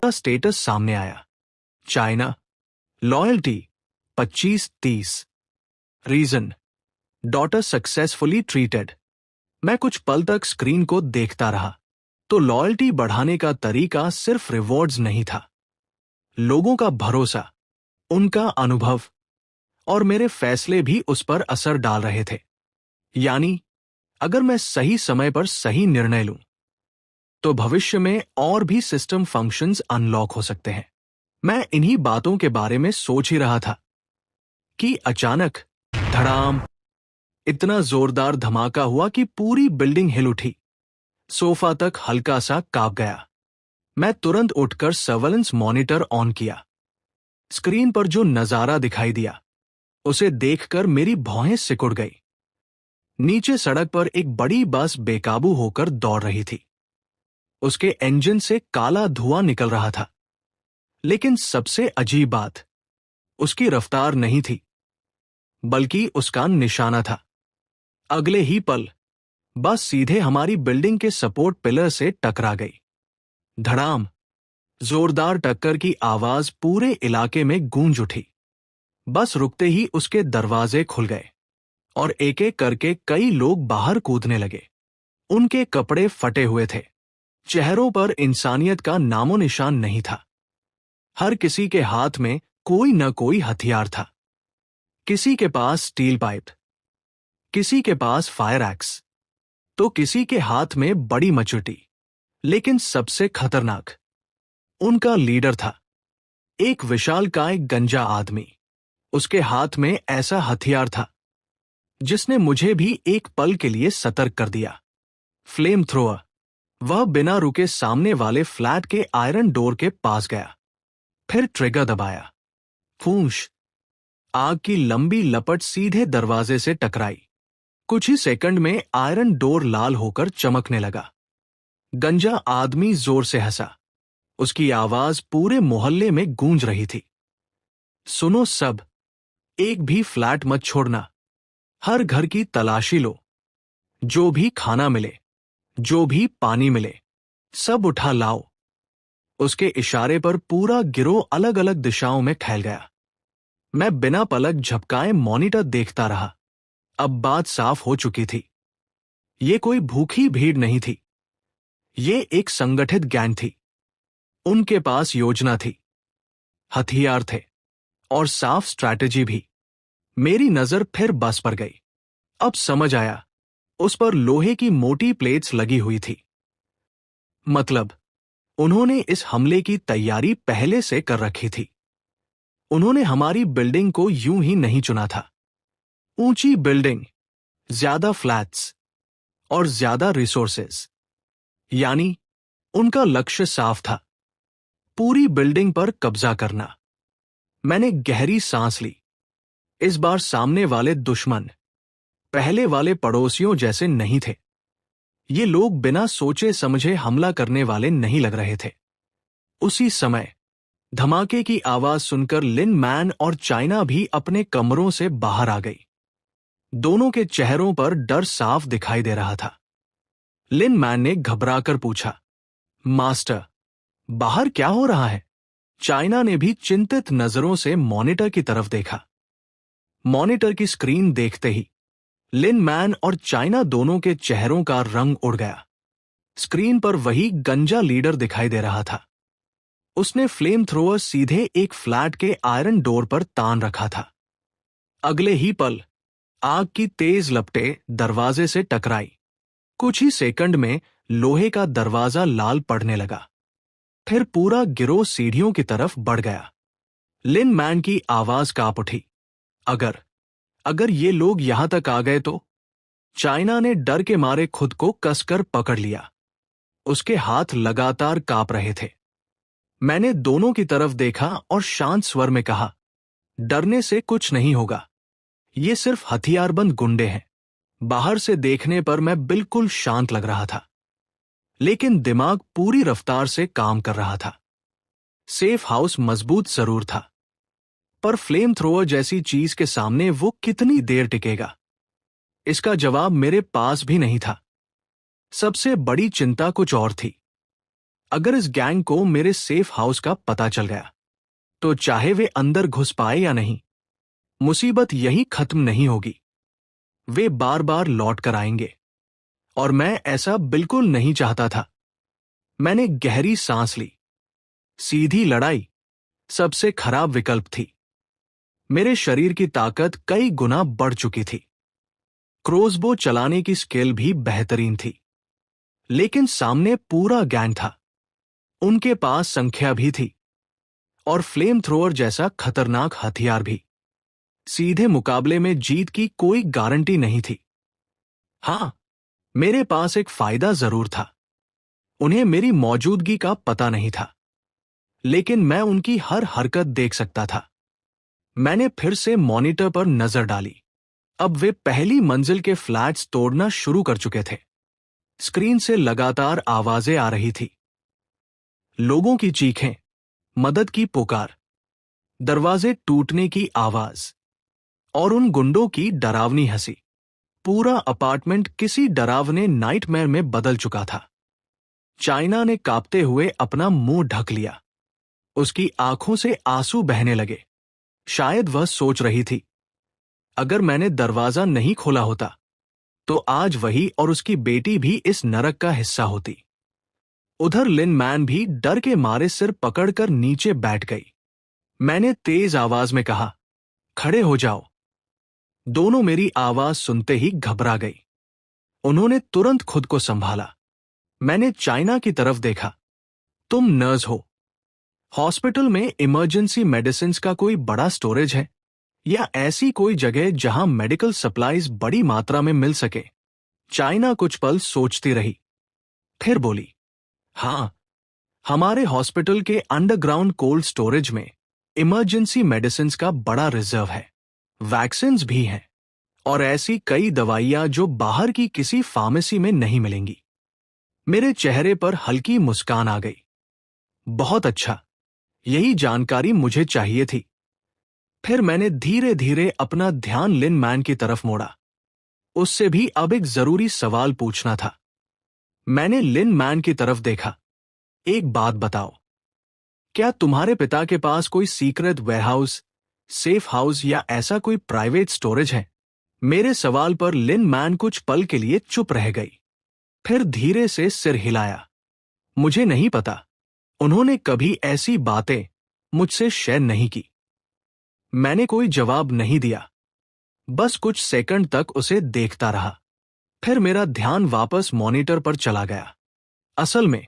का स्टेटस सामने आया। China, loyalty 25-30, reason daughter successfully treated. मैं कुछ पल तक स्क्रीन को देखता रहा। तो लॉयल्टी बढ़ाने का तरीका सिर्फ रिवॉर्ड्स नहीं था, लोगों का भरोसा, उनका अनुभव और मेरे फैसले भी उस पर असर डाल रहे थे। यानी अगर मैं सही समय पर सही निर्णय लूं तो भविष्य में और भी सिस्टम फंक्शंस अनलॉक हो सकते हैं। मैं इन्हीं बातों के बारे में सोच ही रहा था कि अचानक धड़ाम, इतना जोरदार धमाका हुआ कि पूरी बिल्डिंग हिल उठी। सोफा तक हल्का सा कांप गया। मैं तुरंत उठकर सर्वेलेंस मॉनिटर ऑन किया। स्क्रीन पर जो नजारा दिखाई दिया उसे देखकर मेरी भौहें सिकुड़ गई। नीचे सड़क पर एक बड़ी बस बेकाबू होकर दौड़ रही थी। उसके इंजन से काला धुआं निकल रहा था। लेकिन सबसे अजीब बात उसकी रफ्तार नहीं थी, बल्कि उसका निशाना था। अगले ही पल बस सीधे हमारी बिल्डिंग के सपोर्ट पिलर से टकरा गई। धड़ाम, जोरदार टक्कर की आवाज पूरे इलाके में गूंज उठी। बस रुकते ही उसके दरवाजे खुल गए और एक एक करके कई लोग बाहर कूदने लगे। उनके कपड़े फटे हुए थे, चेहरों पर इंसानियत का नामो निशान नहीं था। हर किसी के हाथ में कोई न कोई हथियार था। किसी के पास स्टील पाइप, किसी के पास फायर एक्स, तो किसी के हाथ में बड़ी मचुटी। लेकिन सबसे खतरनाक उनका लीडर था, एक विशालकाय गंजा आदमी। उसके हाथ में ऐसा हथियार था जिसने मुझे भी एक पल के लिए सतर्क कर दिया। Flame thrower. वह बिना रुके सामने वाले फ्लैट के आयरन डोर के पास गया, फिर ट्रिगर दबाया। फूंश! आग की लंबी लपट सीधे दरवाजे से टकराई। कुछ ही सेकंड में आयरन डोर लाल होकर चमकने लगा। गंजा आदमी जोर से हंसा। उसकी आवाज पूरे मोहल्ले में गूंज रही थी। सुनो सब, एक भी फ्लैट मत छोड़ना। हर घर की तलाशी लो। जो भी खाना मिले, जो भी पानी मिले, सब उठा लाओ। उसके इशारे पर पूरा गिरोह अलग अलग दिशाओं में फैल गया। मैं बिना पलक झपकाए मॉनिटर देखता रहा। अब बात साफ हो चुकी थी। ये कोई भूखी भीड़ नहीं थी, ये एक संगठित गैंग थी। उनके पास योजना थी, हथियार थे और साफ स्ट्रैटेजी भी। मेरी नजर फिर बस पर गई। अब समझ आया, उस पर लोहे की मोटी प्लेट्स लगी हुई थी। मतलब उन्होंने इस हमले की तैयारी पहले से कर रखी थी। उन्होंने हमारी बिल्डिंग को यूं ही नहीं चुना था। ऊंची बिल्डिंग, ज्यादा फ्लैट्स और ज्यादा रिसोर्सेज, यानी उनका लक्ष्य साफ था, पूरी बिल्डिंग पर कब्जा करना। मैंने गहरी सांस ली। इस बार सामने वाले दुश्मन पहले वाले पड़ोसियों जैसे नहीं थे। ये लोग बिना सोचे समझे हमला करने वाले नहीं लग रहे थे। उसी समय धमाके की आवाज सुनकर लिन मैन और चाइना भी अपने कमरों से बाहर आ गई। दोनों के चेहरों पर डर साफ दिखाई दे रहा था। लिन मैन ने घबराकर पूछा, मास्टर, बाहर क्या हो रहा है? चाइना ने भी चिंतित नजरों से मॉनिटर की तरफ देखा। मॉनिटर की स्क्रीन देखते ही लिन मैन और चाइना दोनों के चेहरों का रंग उड़ गया। स्क्रीन पर वही गंजा लीडर दिखाई दे रहा था। उसने फ्लेम थ्रोअर सीधे एक फ्लैट के आयरन डोर पर तान रखा था। अगले ही पल आग की तेज लपटें दरवाजे से टकराई। कुछ ही सेकंड में लोहे का दरवाजा लाल पड़ने लगा। फिर पूरा गिरोह सीढ़ियों की तरफ बढ़ गया। लिन मैन की आवाज कांप उठी, अगर ये लोग यहां तक आ गए तो? चाइना ने डर के मारे खुद को कसकर पकड़ लिया। उसके हाथ लगातार कांप रहे थे। मैंने दोनों की तरफ देखा और शांत स्वर में कहा, डरने से कुछ नहीं होगा। ये सिर्फ हथियारबंद गुंडे हैं। बाहर से देखने पर मैं बिल्कुल शांत लग रहा था, लेकिन दिमाग पूरी रफ्तार से काम कर रहा था। सेफ हाउस मजबूत जरूर था, पर फ्लेम थ्रोअर जैसी चीज के सामने वो कितनी देर टिकेगा? इसका जवाब मेरे पास भी नहीं था। सबसे बड़ी चिंता कुछ और थी। अगर इस गैंग को मेरे सेफ हाउस का पता चल गया तो चाहे वे अंदर घुस पाए या नहीं, मुसीबत यही खत्म नहीं होगी। वे बार बार लौट कर आएंगे और मैं ऐसा बिल्कुल नहीं चाहता था। मैंने गहरी सांस ली। सीधी लड़ाई सबसे खराब विकल्प थी। मेरे शरीर की ताकत कई गुना बढ़ चुकी थी। क्रोसबो चलाने की स्किल भी बेहतरीन थी। लेकिन सामने पूरा गैंग था। उनके पास संख्या भी थी और फ्लेम थ्रोअर जैसा खतरनाक हथियार भी। सीधे मुकाबले में जीत की कोई गारंटी नहीं थी। हां, मेरे पास एक फायदा जरूर था। उन्हें मेरी मौजूदगी का पता नहीं था, लेकिन मैं उनकी हर हरकत देख सकता था। मैंने फिर से मॉनिटर पर नजर डाली। अब वे पहली मंजिल के फ्लैट्स तोड़ना शुरू कर चुके थे। स्क्रीन से लगातार आवाजें आ रही थी। लोगों की चीखें, मदद की पुकार, दरवाजे टूटने की आवाज और उन गुंडों की डरावनी हंसी। पूरा अपार्टमेंट किसी डरावने नाइटमेयर में बदल चुका था। चाइना ने कांपते हुए अपना मुंह ढक लिया। उसकी आंखों से आंसू बहने लगे। शायद वह सोच रही थी, अगर मैंने दरवाजा नहीं खोला होता तो आज वही और उसकी बेटी भी इस नरक का हिस्सा होती। उधर लिन मैन भी डर के मारे सिर पकड़कर नीचे बैठ गई। मैंने तेज आवाज में कहा, खड़े हो जाओ। दोनों मेरी आवाज सुनते ही घबरा गई। उन्होंने तुरंत खुद को संभाला। मैंने चाइना की तरफ देखा। तुम नर्स हो। हॉस्पिटल में इमरजेंसी मेडिसिन्स का कोई बड़ा स्टोरेज है या ऐसी कोई जगह जहां मेडिकल सप्लाईज बड़ी मात्रा में मिल सके? चाइना कुछ पल सोचती रही, फिर बोली, हां, हमारे हॉस्पिटल के अंडरग्राउंड कोल्ड स्टोरेज में इमरजेंसी मेडिसिन्स का बड़ा रिजर्व है। वैक्सीन्स भी हैं और ऐसी कई दवाइयां जो बाहर की किसी फार्मेसी में नहीं मिलेंगी। मेरे चेहरे पर हल्की मुस्कान आ गई। बहुत अच्छा, यही जानकारी मुझे चाहिए थी। फिर मैंने धीरे धीरे अपना ध्यान लिन मैन की तरफ मोड़ा। उससे भी अब एक जरूरी सवाल पूछना था। मैंने लिन मैन की तरफ देखा। एक बात बताओ, क्या तुम्हारे पिता के पास कोई सीक्रेट वेयरहाउस, सेफ हाउस या ऐसा कोई प्राइवेट स्टोरेज है? मेरे सवाल पर लिन मैन कुछ पल के लिए चुप रह गई, फिर धीरे से सिर हिलाया। मुझे नहीं पता। उन्होंने कभी ऐसी बातें मुझसे शेयर नहीं की। मैंने कोई जवाब नहीं दिया, बस कुछ सेकंड तक उसे देखता रहा। फिर मेरा ध्यान वापस मॉनिटर पर चला गया। असल में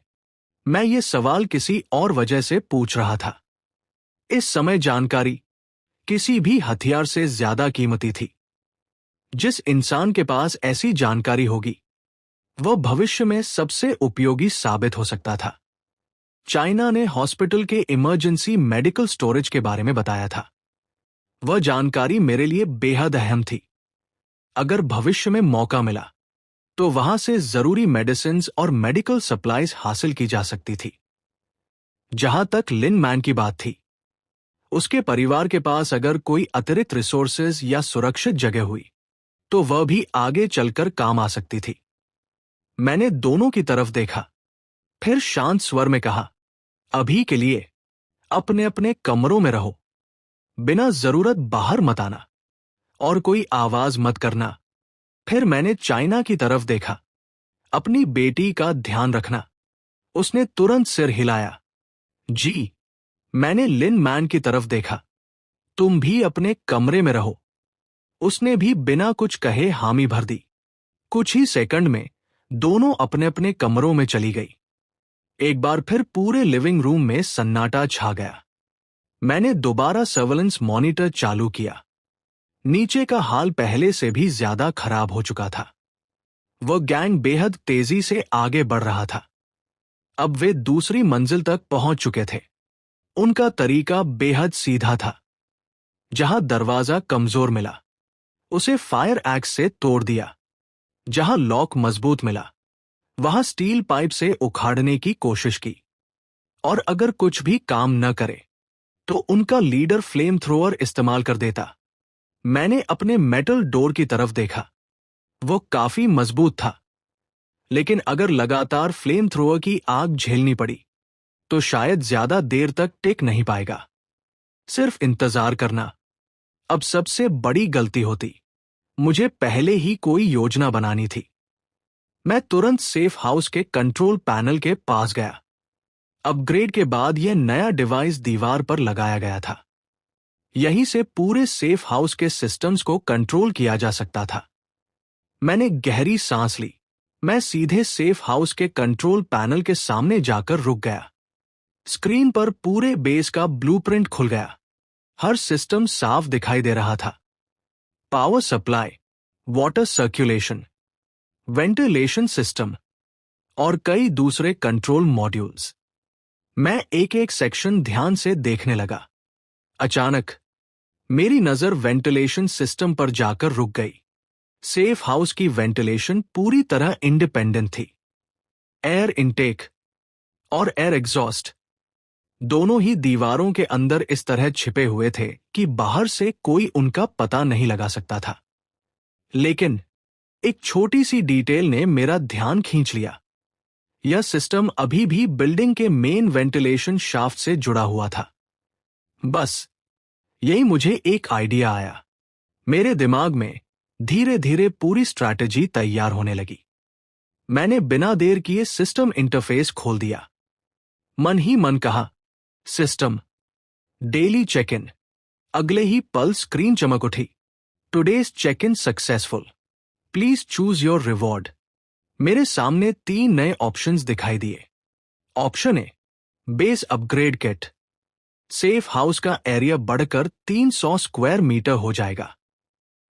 मैं ये सवाल किसी और वजह से पूछ रहा था। इस समय जानकारी किसी भी हथियार से ज्यादा कीमती थी। जिस इंसान के पास ऐसी जानकारी होगी, वह भविष्य में सबसे उपयोगी साबित हो सकता था। चाइना ने हॉस्पिटल के इमरजेंसी मेडिकल स्टोरेज के बारे में बताया था। वह जानकारी मेरे लिए बेहद अहम थी। अगर भविष्य में मौका मिला तो वहां से जरूरी मेडिसिन्स और मेडिकल सप्लाईज हासिल की जा सकती थी। जहां तक लिन मैन की बात थी, उसके परिवार के पास अगर कोई अतिरिक्त रिसोर्सेज या सुरक्षित जगह हुई तो वह भी आगे चलकर काम आ सकती थी। मैंने दोनों की तरफ देखा, फिर शांत स्वर में कहा, अभी के लिए अपने अपने कमरों में रहो। बिना जरूरत बाहर मत आना और कोई आवाज मत करना। फिर मैंने चाइना की तरफ देखा, अपनी बेटी का ध्यान रखना। उसने तुरंत सिर हिलाया। जी। मैंने लिन मैन की तरफ देखा, तुम भी अपने कमरे में रहो। उसने भी बिना कुछ कहे हामी भर दी। कुछ ही सेकंड में दोनों अपने अपने कमरों में चली गई। एक बार फिर पूरे लिविंग रूम में सन्नाटा छा गया। मैंने दोबारा सर्वेलेंस मॉनिटर चालू किया। नीचे का हाल पहले से भी ज्यादा खराब हो चुका था। वह गैंग बेहद तेजी से आगे बढ़ रहा था। अब वे दूसरी मंजिल तक पहुंच चुके थे। उनका तरीका बेहद सीधा था। जहां दरवाजा कमजोर मिला, उसे फायर एक्स से तोड़ दिया। जहां लॉक मजबूत मिला, वहां स्टील पाइप से उखाड़ने की कोशिश की। और अगर कुछ भी काम न करे तो उनका लीडर फ्लेम थ्रोअर इस्तेमाल कर देता। मैंने अपने मेटल डोर की तरफ देखा। वो काफी मजबूत था, लेकिन अगर लगातार फ्लेम थ्रोअर की आग झेलनी पड़ी तो शायद ज्यादा देर तक टिक नहीं पाएगा। सिर्फ इंतजार करना। अब सबसे बड़ी गलती होती, मुझे पहले ही कोई योजना बनानी थी। मैं तुरंत सेफ हाउस के कंट्रोल पैनल के पास गया। अपग्रेड के बाद यह नया डिवाइस दीवार पर लगाया गया था। यहीं से पूरे सेफ हाउस के सिस्टम्स को कंट्रोल किया जा सकता था। मैंने गहरी सांस ली। मैं सीधे सेफ हाउस के कंट्रोल पैनल के सामने जाकर रुक गया। स्क्रीन पर पूरे बेस का ब्लूप्रिंट खुल गया। हर सिस्टम साफ दिखाई दे रहा था। Power supply, water circulation, ventilation system और कई दूसरे कंट्रोल मॉड्यूल्स। मैं एक एक सेक्शन ध्यान से देखने लगा। अचानक मेरी नजर वेंटिलेशन सिस्टम पर जाकर रुक गई। सेफ हाउस की वेंटिलेशन पूरी तरह इंडिपेंडेंट थी। एयर इनटेक और एयर एग्जॉस्ट दोनों ही दीवारों के अंदर इस तरह छिपे हुए थे कि बाहर से कोई उनका पता नहीं लगा सकता था। लेकिन एक छोटी सी डिटेल ने मेरा ध्यान खींच लिया। यह सिस्टम अभी भी बिल्डिंग के मेन वेंटिलेशन शाफ्ट से जुड़ा हुआ था। बस यही मुझे एक आइडिया आया। मेरे दिमाग में धीरे धीरे पूरी स्ट्रैटेजी तैयार होने लगी। मैंने बिना देर किए सिस्टम इंटरफेस खोल दिया। मन ही मन कहा, सिस्टम डेली चेक इन। अगले ही पल स्क्रीन चमक उठी। Today's check in successful, please choose your reward. मेरे सामने 3 नए ऑप्शंस दिखाई दिए। Option A, base upgrade kit. Safe house का एरिया बढ़कर 300 स्क्वायर मीटर हो जाएगा।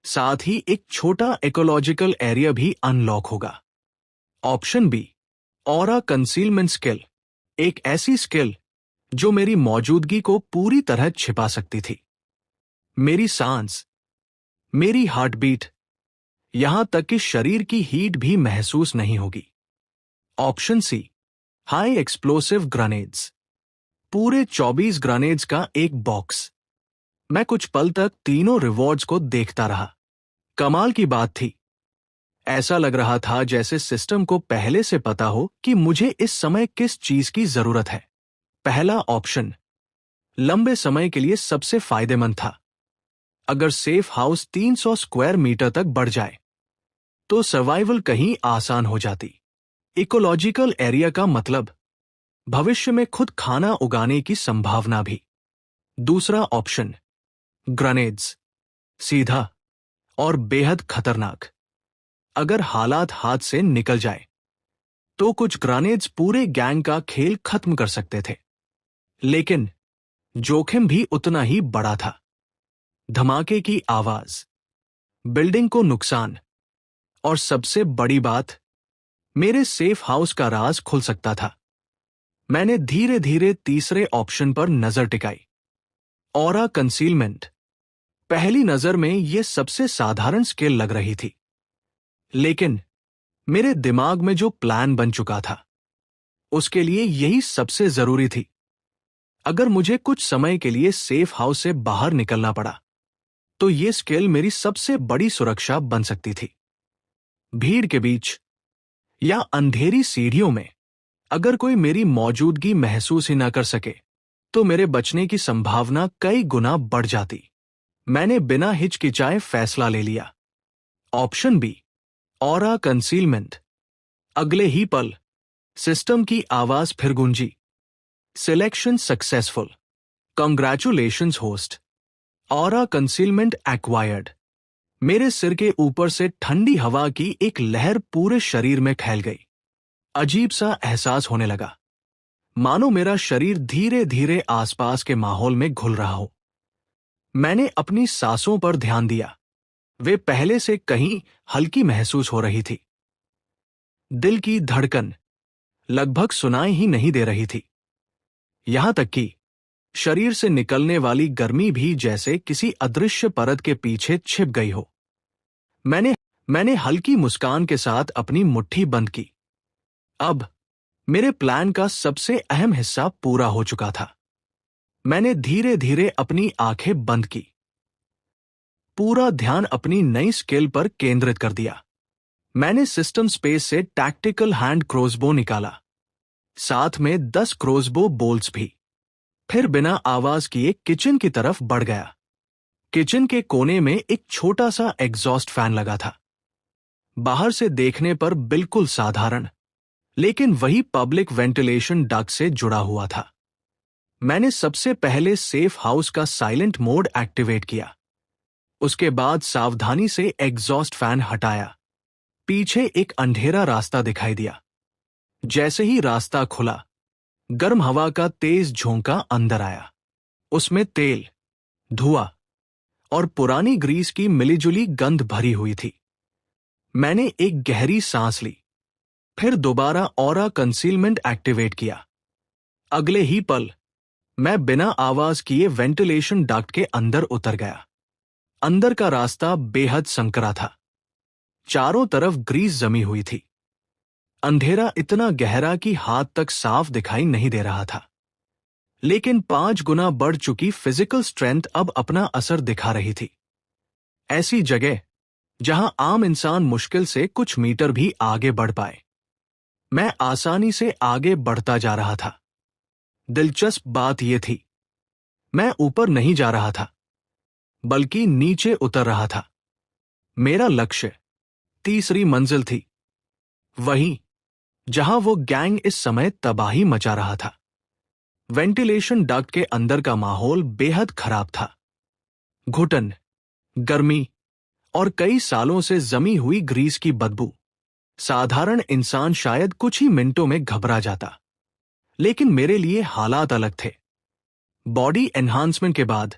साथ ही एक छोटा इकोलॉजिकल एरिया भी अनलॉक होगा। Option B, aura concealment skill. एक ऐसी स्किल जो मेरी मौजूदगी को पूरी तरह छिपा सकती थी। मेरी सांस, मेरी हार्ट बीट, यहां तक कि शरीर की हीट भी महसूस नहीं होगी। Option C, high explosive grenades. पूरे 24 ग्रेनेड्स का एक बॉक्स। मैं कुछ पल तक तीनों रिवॉर्ड्स को देखता रहा। कमाल की बात थी। ऐसा लग रहा था जैसे सिस्टम को पहले से पता हो कि मुझे इस समय किस चीज की जरूरत है। पहला ऑप्शन लंबे समय के लिए सबसे फायदेमंद था। अगर सेफ हाउस 300 स्क्वायर मीटर तक बढ़ जाए तो सर्वाइवल कहीं आसान हो जाती। इकोलॉजिकल एरिया का मतलब भविष्य में खुद खाना उगाने की संभावना भी। दूसरा ऑप्शन ग्रेनेड्स, सीधा और बेहद खतरनाक। अगर हालात हाथ से निकल जाए तो कुछ ग्रेनेड्स पूरे गैंग का खेल खत्म कर सकते थे। लेकिन जोखिम भी उतना ही बड़ा था। धमाके की आवाज, बिल्डिंग को नुकसान और सबसे बड़ी बात, मेरे सेफ हाउस का राज खुल सकता था। मैंने धीरे धीरे तीसरे ऑप्शन पर नजर टिकाई, ऑरा कंसीलमेंट। पहली नजर में यह सबसे साधारण स्किल लग रही थी। लेकिन मेरे दिमाग में जो प्लान बन चुका था उसके लिए यही सबसे जरूरी थी। अगर मुझे कुछ समय के लिए सेफ हाउस से बाहर निकलना पड़ा तो यह स्किल मेरी सबसे बड़ी सुरक्षा बन सकती थी। भीड़ के बीच या अंधेरी सीढ़ियों में अगर कोई मेरी मौजूदगी महसूस ही ना कर सके तो मेरे बचने की संभावना कई गुना बढ़ जाती। मैंने बिना हिचकिचाए फैसला ले लिया। Option B, aura concealment. अगले ही पल सिस्टम की आवाज फिर गूंजी, selection successful, congratulations host, aura concealment acquired. मेरे सिर के ऊपर से ठंडी हवा की एक लहर पूरे शरीर में फैल गई। अजीब सा एहसास होने लगा, मानो मेरा शरीर धीरे धीरे आसपास के माहौल में घुल रहा हो। मैंने अपनी सांसों पर ध्यान दिया। वे पहले से कहीं हल्की महसूस हो रही थी। दिल की धड़कन लगभग सुनाई ही नहीं दे रही थी। यहां तक कि शरीर से निकलने वाली गर्मी भी जैसे किसी अदृश्य परत के पीछे छिप गई हो। मैंने हल्की मुस्कान के साथ अपनी मुट्ठी बंद की। अब मेरे प्लान का सबसे अहम हिस्सा पूरा हो चुका था। मैंने धीरे धीरे अपनी आंखें बंद की, पूरा ध्यान अपनी नई स्किल पर केंद्रित कर दिया। मैंने सिस्टम स्पेस से टैक्टिकल हैंड क्रॉसबो निकाला। साथ में 10 क्रोसबो बोल्ट्स भी। फिर बिना आवाज किए किचन की तरफ बढ़ गया। किचन के कोने में एक छोटा सा एग्जॉस्ट फैन लगा था। बाहर से देखने पर बिल्कुल साधारण, लेकिन वही पब्लिक वेंटिलेशन डक्ट से जुड़ा हुआ था। मैंने सबसे पहले सेफ हाउस का साइलेंट मोड एक्टिवेट किया। उसके बाद सावधानी से एग्जॉस्ट फैन हटाया। पीछे एक अंधेरा रास्ता दिखाई दिया। जैसे ही रास्ता खुला, गर्म हवा का तेज झोंका अंदर आया। उसमें तेल, धुआं और पुरानी ग्रीस की मिलीजुली गंध भरी हुई थी। मैंने एक गहरी सांस ली, फिर दोबारा ऑरा कंसीलमेंट एक्टिवेट किया। अगले ही पल मैं बिना आवाज किए वेंटिलेशन डक्ट के अंदर उतर गया। अंदर का रास्ता बेहद संकरा था। चारों तरफ ग्रीस जमी हुई थी। अंधेरा इतना गहरा कि हाथ तक साफ दिखाई नहीं दे रहा था, लेकिन 5 गुना बढ़ चुकी फिजिकल स्ट्रेंथ अब अपना असर दिखा रही थी। ऐसी जगह जहां आम इंसान मुश्किल से कुछ मीटर भी आगे बढ़ पाए। मैं आसानी से आगे बढ़ता जा रहा था। दिलचस्प बात यह थी, मैं ऊपर नहीं जा रहा था, बल्कि नीचे उतर रहा था। मेरा लक्ष्य तीसरी मंजिल थी, वहीं जहां वो गैंग इस समय तबाही मचा रहा था। वेंटिलेशन डक्ट के अंदर का माहौल बेहद खराब था। घुटन, गर्मी और कई सालों से जमी हुई ग्रीस की बदबू। साधारण इंसान शायद कुछ ही मिनटों में घबरा जाता, लेकिन मेरे लिए हालात अलग थे। बॉडी एनहांसमेंट के बाद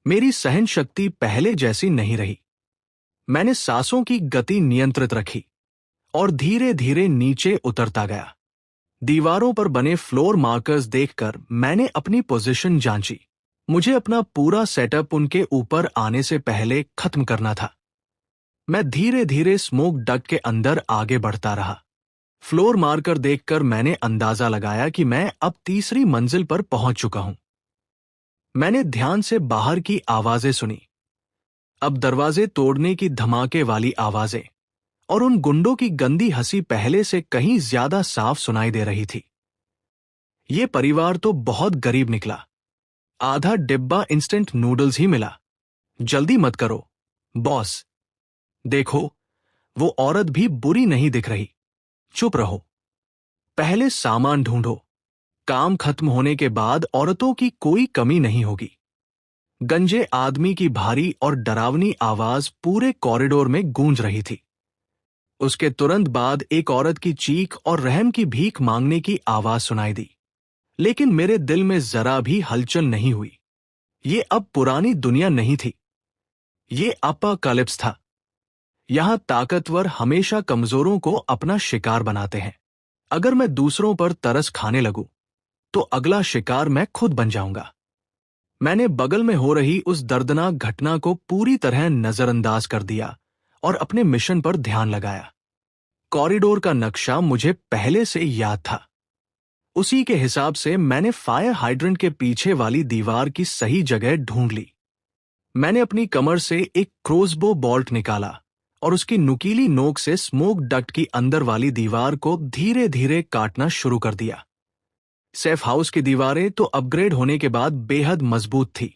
मेरी सहन शक्ति पहले जैसी नहीं रही। मैंने सांसों की गति नियंत्रित रखी और धीरे धीरे नीचे उतरता गया। दीवारों पर बने फ्लोर मार्कर्स देखकर मैंने अपनी पोजीशन जांची। मुझे अपना पूरा सेटअप उनके ऊपर आने से पहले खत्म करना था। मैं धीरे धीरे स्मोक डक्ट के अंदर आगे बढ़ता रहा। फ्लोर मार्कर देखकर मैंने अंदाजा लगाया कि मैं अब तीसरी मंजिल पर पहुंच चुका हूं। मैंने ध्यान से बाहर की आवाजें सुनी। अब दरवाजे तोड़ने की धमाके वाली आवाजें और उन गुंडों की गंदी हंसी पहले से कहीं ज्यादा साफ सुनाई दे रही थी। ये परिवार तो बहुत गरीब निकला। आधा डिब्बा इंस्टेंट नूडल्स ही मिला। जल्दी मत करो बॉस। देखो, वो औरत भी बुरी नहीं दिख रही। चुप रहो। पहले सामान ढूंढो। काम खत्म होने के बाद औरतों की कोई कमी नहीं होगी। गंजे आदमी की भारी और डरावनी आवाज पूरे कॉरिडोर में गूंज रही थी। उसके तुरंत बाद एक औरत की चीख और रहम की भीख मांगने की आवाज सुनाई दी, लेकिन मेरे दिल में जरा भी हलचल नहीं हुई। ये अब पुरानी दुनिया नहीं थी, ये अपोकैलिप्स था। यहां ताकतवर हमेशा कमजोरों को अपना शिकार बनाते हैं। अगर मैं दूसरों पर तरस खाने लगूं, तो अगला शिकार मैं खुद बन जाऊंगा। मैंने बगल में हो रही उस दर्दनाक घटना को पूरी तरह नजरअंदाज कर दिया और अपने मिशन पर ध्यान लगाया। कॉरिडोर का नक्शा मुझे पहले से याद था। उसी के हिसाब से मैंने फायर हाइड्रेंट के पीछे वाली दीवार की सही जगह ढूंढ ली। मैंने अपनी कमर से एक क्रोसबो बोल्ट निकाला और उसकी नुकीली नोक से स्मोक डक्ट की अंदर वाली दीवार को धीरे धीरे काटना शुरू कर दिया। सेफ हाउस की दीवारें तो अपग्रेड होने के बाद बेहद मजबूत थी,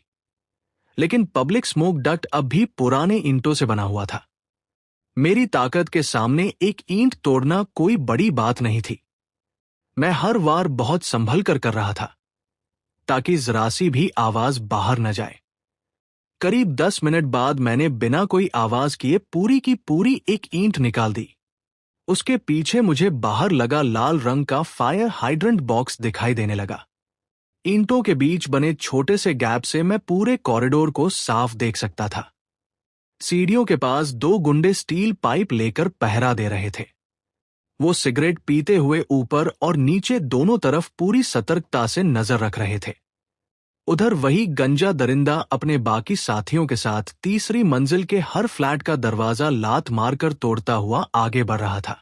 लेकिन पब्लिक स्मोक डक्ट अब भी पुराने ईंटों से बना हुआ था। मेरी ताकत के सामने एक ईंट तोड़ना कोई बड़ी बात नहीं थी। मैं हर बार बहुत संभल कर रहा था, ताकि जरा सी भी आवाज बाहर न जाए। करीब 10 मिनट बाद मैंने बिना कोई आवाज किए पूरी की पूरी एक ईंट निकाल दी। उसके पीछे मुझे बाहर लगा लाल रंग का फायर हाइड्रेंट बॉक्स दिखाई देने लगा। ईंटों के बीच बने छोटे से गैप से मैं पूरे कॉरिडोर को साफ देख सकता था। सीढ़ियों के पास 2 गुंडे स्टील पाइप लेकर पहरा दे रहे थे। वो सिगरेट पीते हुए ऊपर और नीचे दोनों तरफ पूरी सतर्कता से नजर रख रहे थे। उधर वही गंजा दरिंदा अपने बाकी साथियों के साथ तीसरी मंजिल के हर फ्लैट का दरवाजा लात मारकर तोड़ता हुआ आगे बढ़ रहा था।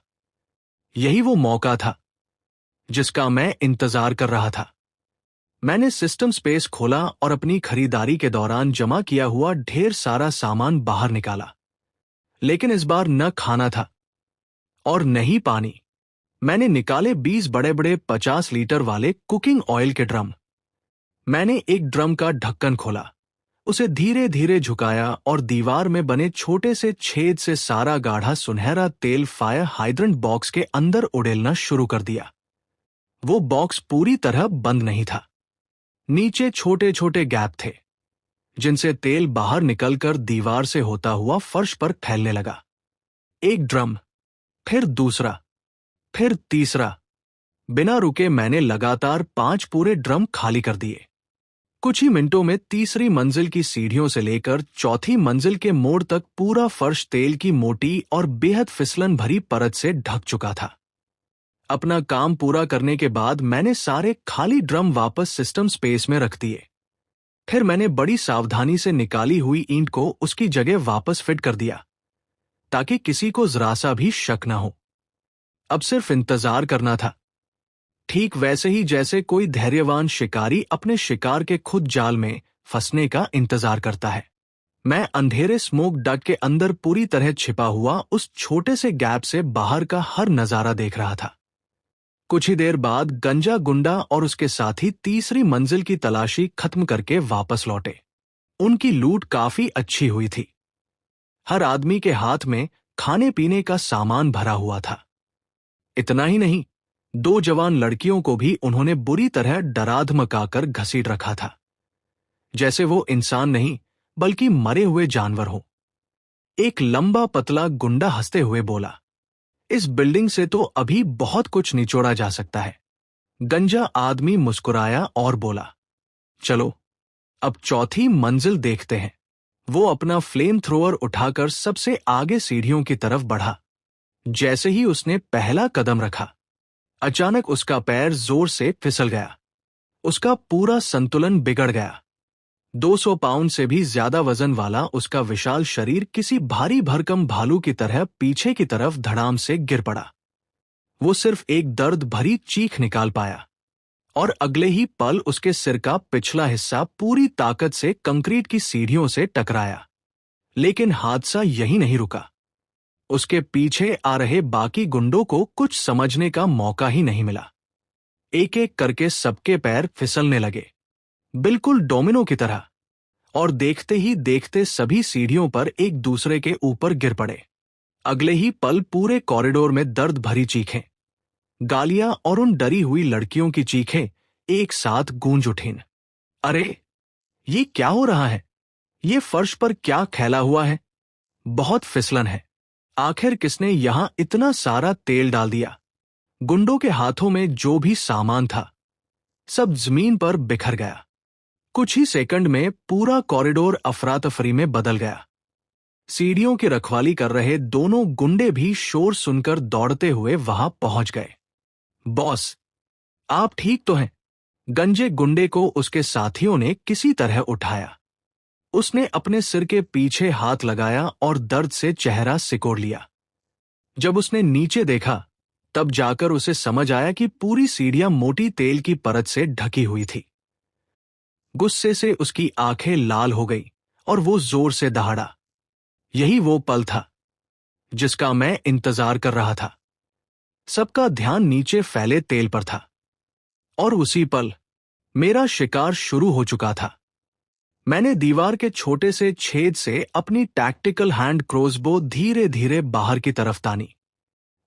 यही वो मौका था जिसका मैं इंतजार कर रहा था। मैंने सिस्टम स्पेस खोला और अपनी खरीदारी के दौरान जमा किया हुआ ढेर सारा सामान बाहर निकाला। लेकिन इस बार न खाना था और न ही पानी। मैंने निकाले 20 बड़े बड़े 50 लीटर वाले कुकिंग ऑयल के ड्रम। मैंने एक ड्रम का ढक्कन खोला, उसे धीरे धीरे झुकाया और दीवार में बने छोटे से छेद से सारा गाढ़ा सुनहरा तेल फायर हाइड्रेंट बॉक्स के अंदर उड़ेलना शुरू कर दिया। वो बॉक्स पूरी तरह बंद नहीं था। नीचे छोटे छोटे गैप थे, जिनसे तेल बाहर निकलकर दीवार से होता हुआ फर्श पर फैलने लगा। एक ड्रम, फिर दूसरा, फिर तीसरा। बिना रुके मैंने लगातार 5 पूरे ड्रम खाली कर दिए। कुछ ही मिनटों में तीसरी मंजिल की सीढ़ियों से लेकर चौथी मंजिल के मोड़ तक पूरा फर्श तेल की मोटी और बेहद फिसलन भरी परत से ढक चुका था। अपना काम पूरा करने के बाद मैंने सारे खाली ड्रम वापस सिस्टम स्पेस में रख दिए। फिर मैंने बड़ी सावधानी से निकाली हुई ईंट को उसकी जगह वापस फिट कर दिया, ताकि किसी को जरा सा भी शक न हो। अब सिर्फ इंतजार करना था, ठीक वैसे ही जैसे कोई धैर्यवान शिकारी अपने शिकार के खुद जाल में फंसने का इंतजार करता है। मैं अंधेरे स्मोक डक्ट के अंदर पूरी तरह छिपा हुआ उस छोटे से गैप से बाहर का हर नजारा देख रहा था। कुछ ही देर बाद गंजा गुंडा और उसके साथी तीसरी मंजिल की तलाशी खत्म करके वापस लौटे। उनकी लूट काफी अच्छी हुई थी। हर आदमी के हाथ में खाने पीने का सामान भरा हुआ था। इतना ही नहीं, 2 जवान लड़कियों को भी उन्होंने बुरी तरह डरा धमकाकर घसीट रखा था, जैसे वो इंसान नहीं बल्कि मरे हुए जानवर हो। एक लंबा पतला गुंडा हंसते हुए बोला, इस बिल्डिंग से तो अभी बहुत कुछ निचोड़ा जा सकता है। गंजा आदमी मुस्कुराया और बोला, चलो अब चौथी मंजिल देखते हैं। वो अपना फ्लेम थ्रोअर उठाकर सबसे आगे सीढ़ियों की तरफ बढ़ा। जैसे ही उसने पहला कदम रखा, अचानक उसका पैर जोर से फिसल गया। उसका पूरा संतुलन बिगड़ गया। 200 पाउंड से भी ज्यादा वजन वाला उसका विशाल शरीर किसी भारी भरकम भालू की तरह पीछे की तरफ धड़ाम से गिर पड़ा। वो सिर्फ एक दर्द भरी चीख निकाल पाया और अगले ही पल उसके सिर का पिछला हिस्सा पूरी ताकत से कंक्रीट की सीढ़ियों से टकराया। लेकिन हादसा यही नहीं रुका। उसके पीछे आ रहे बाकी गुंडों को कुछ समझने का मौका ही नहीं मिला। एक एक करके सबके पैर फिसलने लगे, बिल्कुल डोमिनो की तरह, और देखते ही देखते सभी सीढ़ियों पर एक दूसरे के ऊपर गिर पड़े। अगले ही पल पूरे कॉरिडोर में दर्द भरी चीखें, गालियां और उन डरी हुई लड़कियों की चीखें एक साथ गूंज उठीं। अरे, ये क्या हो रहा है? ये फर्श पर क्या फैला हुआ है? बहुत फिसलन है। आखिर किसने यहां इतना सारा तेल डाल दिया? गुंडों के हाथों में जो भी सामान था, सब जमीन पर बिखर गया। कुछ ही सेकंड में पूरा कॉरिडोर अफरा तफरी में बदल गया। सीढ़ियों की रखवाली कर रहे दोनों गुंडे भी शोर सुनकर दौड़ते हुए वहां पहुंच गए। बॉस, आप ठीक तो हैं? गंजे गुंडे को उसके साथियों ने किसी तरह उठाया। उसने अपने सिर के पीछे हाथ लगाया और दर्द से चेहरा सिकोड़ लिया। जब उसने नीचे देखा, तब जाकर उसे समझ आया कि पूरी सीढ़ियां मोटी तेल की परत से ढकी हुई थी। गुस्से से उसकी आंखें लाल हो गई और वो जोर से दहाड़ा। यही वो पल था जिसका मैं इंतजार कर रहा था। सबका ध्यान नीचे फैले तेल पर था और उसी पल मेरा शिकार शुरू हो चुका था। मैंने दीवार के छोटे से छेद से अपनी टैक्टिकल हैंड क्रॉसबो धीरे धीरे बाहर की तरफ तानी।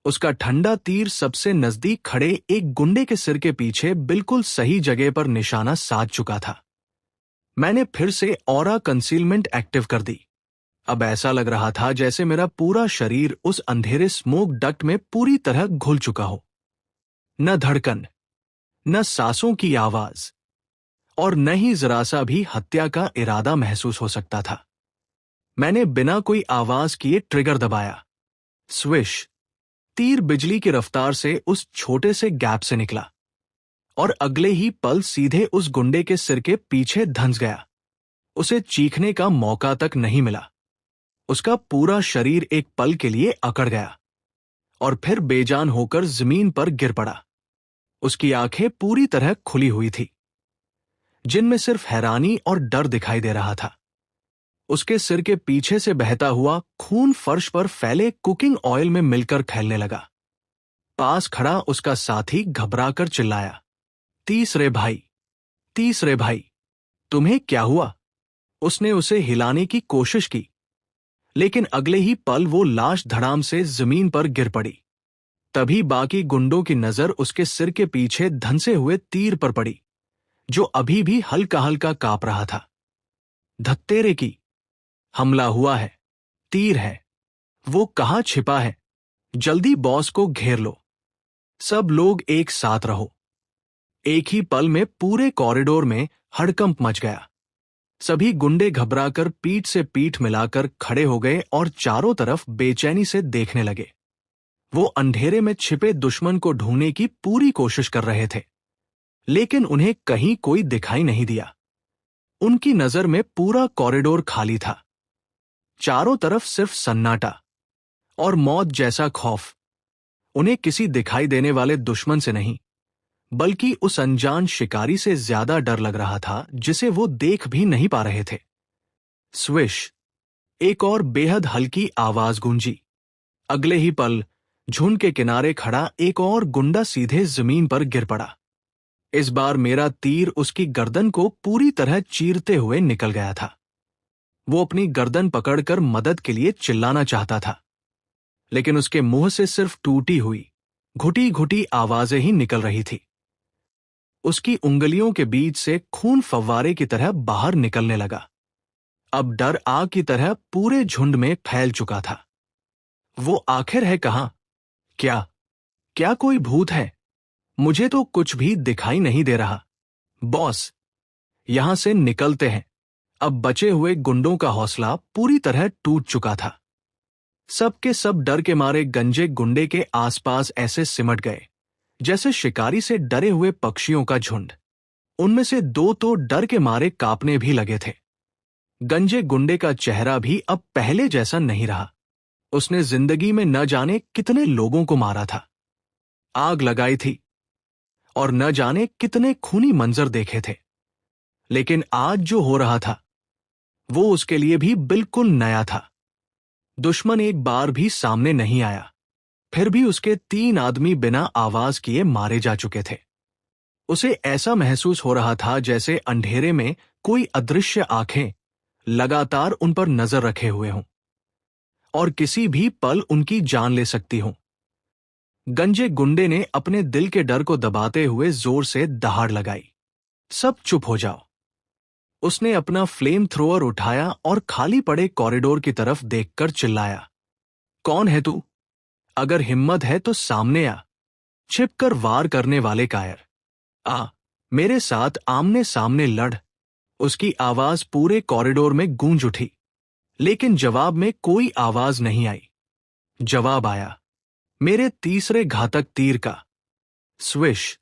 उसका ठंडा तीर सबसे नजदीक खड़े एक गुंडे के सिर के पीछे बिल्कुल सही जगह पर निशाना साध चुका था। मैंने फिर से ऑरा कंसीलमेंट एक्टिव कर दी। अब ऐसा लग रहा था जैसे मेरा पूरा शरीर उस अंधेरे स्मोक डक्ट में पूरी तरह घुल चुका हो। न धड़कन, न सांसों की आवाज, और न ही जरा सा भी हत्या का इरादा महसूस हो सकता था। मैंने बिना कोई आवाज किए ट्रिगर दबाया। स्विश! तीर बिजली की रफ्तार से उस छोटे से गैप से निकला और अगले ही पल सीधे उस गुंडे के सिर के पीछे धंस गया। उसे चीखने का मौका तक नहीं मिला। उसका पूरा शरीर एक पल के लिए अकड़ गया और फिर बेजान होकर जमीन पर गिर पड़ा। उसकी आंखें पूरी तरह खुली हुई थी, जिनमें सिर्फ हैरानी और डर दिखाई दे रहा था। उसके सिर के पीछे से बहता हुआ खून फर्श पर फैले कुकिंग ऑयल में मिलकर फैलने लगा। पास खड़ा उसका साथी घबराकर चिल्लाया, तीसरे भाई, तीसरे भाई, तुम्हें क्या हुआ? उसने उसे हिलाने की कोशिश की, लेकिन अगले ही पल वो लाश धड़ाम से जमीन पर गिर पड़ी। तभी बाकी गुंडों की नजर उसके सिर के पीछे धंसे हुए तीर पर पड़ी, जो अभी भी हल्का हल्का कांप रहा था। धत्तेरे की, हमला हुआ है, तीर है, वो कहाँ छिपा है? जल्दी बॉस को घेर लो, सब लोग एक साथ रहो। एक ही पल में पूरे कॉरिडोर में हड़कंप मच गया। सभी गुंडे घबराकर पीठ से पीठ मिलाकर खड़े हो गए और चारों तरफ बेचैनी से देखने लगे। वो अंधेरे में छिपे दुश्मन को ढूंढने की पूरी कोशिश कर रहे थे, लेकिन उन्हें कहीं कोई दिखाई नहीं दिया। उनकी नजर में पूरा कॉरिडोर खाली था। चारों तरफ सिर्फ सन्नाटा और मौत जैसा खौफ। उन्हें किसी दिखाई देने वाले दुश्मन से नहीं, बल्कि उस अनजान शिकारी से ज्यादा डर लग रहा था जिसे वो देख भी नहीं पा रहे थे। स्विश, एक और बेहद हल्की आवाज गूंजी। अगले ही पल झुंड के किनारे खड़ा एक और गुंडा सीधे जमीन पर गिर पड़ा। इस बार मेरा तीर उसकी गर्दन को पूरी तरह चीरते हुए निकल गया था। वो अपनी गर्दन पकड़कर मदद के लिए चिल्लाना चाहता था, लेकिन उसके मुंह से सिर्फ टूटी हुई घुटी घुटी आवाजें ही निकल रही थी। उसकी उंगलियों के बीच से खून फव्वारे की तरह बाहर निकलने लगा। अब डर आग की तरह पूरे झुंड में फैल चुका था। वो आखिर है कहां? क्या क्या कोई भूत है? मुझे तो कुछ भी दिखाई नहीं दे रहा। बॉस, यहां से निकलते हैं। अब बचे हुए गुंडों का हौसला पूरी तरह टूट चुका था। सब के सब डर के मारे गंजे गुंडे के आसपास ऐसे सिमट गए जैसे शिकारी से डरे हुए पक्षियों का झुंड। उनमें से दो तो डर के मारे कांपने भी लगे थे। गंजे गुंडे का चेहरा भी अब पहले जैसा नहीं रहा। उसने जिंदगी में न जाने कितने लोगों को मारा था, आग लगाई थी और न जाने कितने खूनी मंजर देखे थे, लेकिन आज जो हो रहा था वो उसके लिए भी बिल्कुल नया था। दुश्मन एक बार भी सामने नहीं आया, फिर भी उसके 3 आदमी बिना आवाज किए मारे जा चुके थे। उसे ऐसा महसूस हो रहा था जैसे अंधेरे में कोई अदृश्य आंखें लगातार उन पर नजर रखे हुए हों और किसी भी पल उनकी जान ले सकती हों। गंजे गुंडे ने अपने दिल के डर को दबाते हुए जोर से दहाड़ लगाई, सब चुप हो जाओ। उसने अपना फ्लेम थ्रोअर उठाया और खाली पड़े कॉरिडोर की तरफ देखकर चिल्लाया, कौन है तू? अगर हिम्मत है तो सामने आ, छिपकर वार करने वाले कायर। आ, मेरे साथ आमने सामने लड़। उसकी आवाज पूरे कॉरिडोर में गूंज उठी, लेकिन जवाब में कोई आवाज नहीं आई। जवाब आया मेरे तीसरे घातक तीर का। स्विश,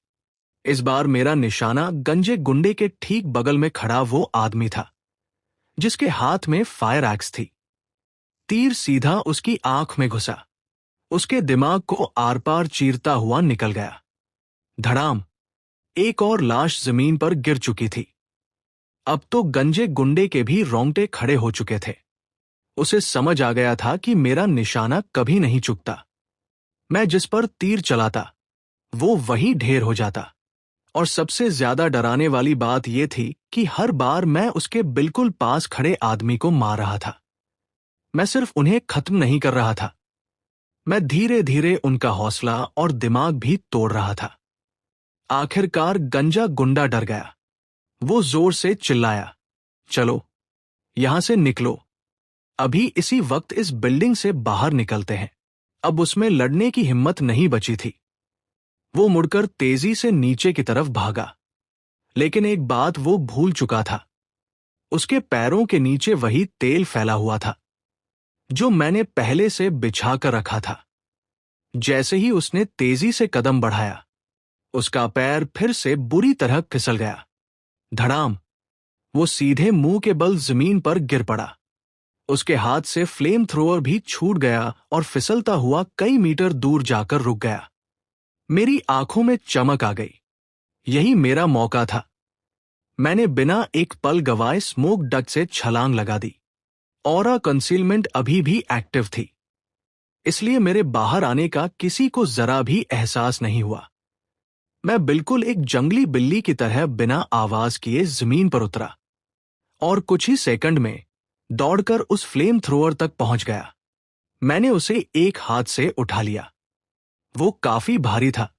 इस बार मेरा निशाना गंजे गुंडे के ठीक बगल में खड़ा वो आदमी था जिसके हाथ में फायर एक्स थी। तीर सीधा उसकी आंख में घुसा, उसके दिमाग को आर पार चीरता हुआ निकल गया। धड़ाम, एक और लाश जमीन पर गिर चुकी थी। अब तो गंजे गुंडे के भी रोंगटे खड़े हो चुके थे। उसे समझ आ गया था कि मेरा निशाना कभी नहीं चुकता। मैं जिस पर तीर चलाता वो वही ढेर हो जाता। और सबसे ज्यादा डराने वाली बात यह थी कि हर बार मैं उसके बिल्कुल पास खड़े आदमी को मार रहा था। मैं सिर्फ उन्हें खत्म नहीं कर रहा था, मैं धीरे धीरे उनका हौसला और दिमाग भी तोड़ रहा था। आखिरकार गंजा गुंडा डर गया। वो जोर से चिल्लाया, चलो यहां से निकलो, अभी इसी वक्त इस बिल्डिंग से बाहर निकलते हैं। अब उसमें लड़ने की हिम्मत नहीं बची थी। वो मुड़कर तेजी से नीचे की तरफ भागा, लेकिन एक बात वो भूल चुका था। उसके पैरों के नीचे वही तेल फैला हुआ था जो मैंने पहले से बिछा कर रखा था। जैसे ही उसने तेजी से कदम बढ़ाया, उसका पैर फिर से बुरी तरह फिसल गया। धड़ाम, वो सीधे मुंह के बल जमीन पर गिर पड़ा। उसके हाथ से फ्लेम थ्रोअर भी छूट गया और फिसलता हुआ कई मीटर दूर जाकर रुक गया। मेरी आंखों में चमक आ गई। यही मेरा मौका था। मैंने बिना एक पल गवाए स्मोक डक्ट से छलांग लगा दी। ऑरा कंसीलमेंट अभी भी एक्टिव थी। इसलिए मेरे बाहर आने का किसी को जरा भी एहसास नहीं हुआ। मैं बिल्कुल एक जंगली बिल्ली की तरह बिना आवाज किए जमीन पर उतरा और कुछ ही सेकंड में दौड़कर उस फ्लेम थ्रोअर तक पहुंच गया। मैंने उसे एक हाथ से उठा लिया। वो काफी भारी था,